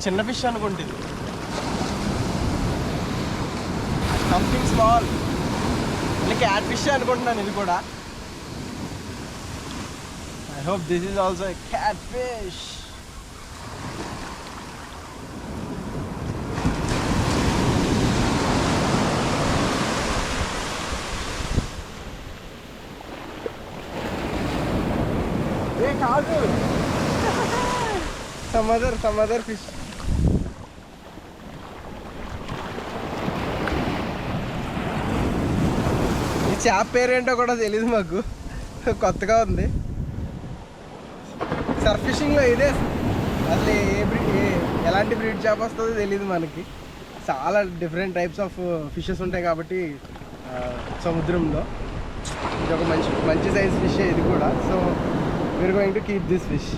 చిన్న ఫిష్ అనుకుంటుంది, something small. అంటే క్యాట్ ఫిష్ అనుకుంటున్నాను ఇది కూడా. I hope this is also a catfish. ఏ కాదు, some other fish. ఈ చేప పేరేంటో కూడా తెలీదు మాకు, కొత్తగా ఉంది. సర్ఫ్ ఫిషింగ్లో ఇదే అసలు ఎలాంటి బ్రీడ్ చేప వస్తుందో తెలియదు మనకి. చాలా డిఫరెంట్ టైప్స్ ఆఫ్ ఫిషెస్ ఉంటాయి కాబట్టి సముద్రంలో. ఇది ఒక మంచి సైజ్ ఫిష్ ఇది కూడా. So we are going to keep this fish.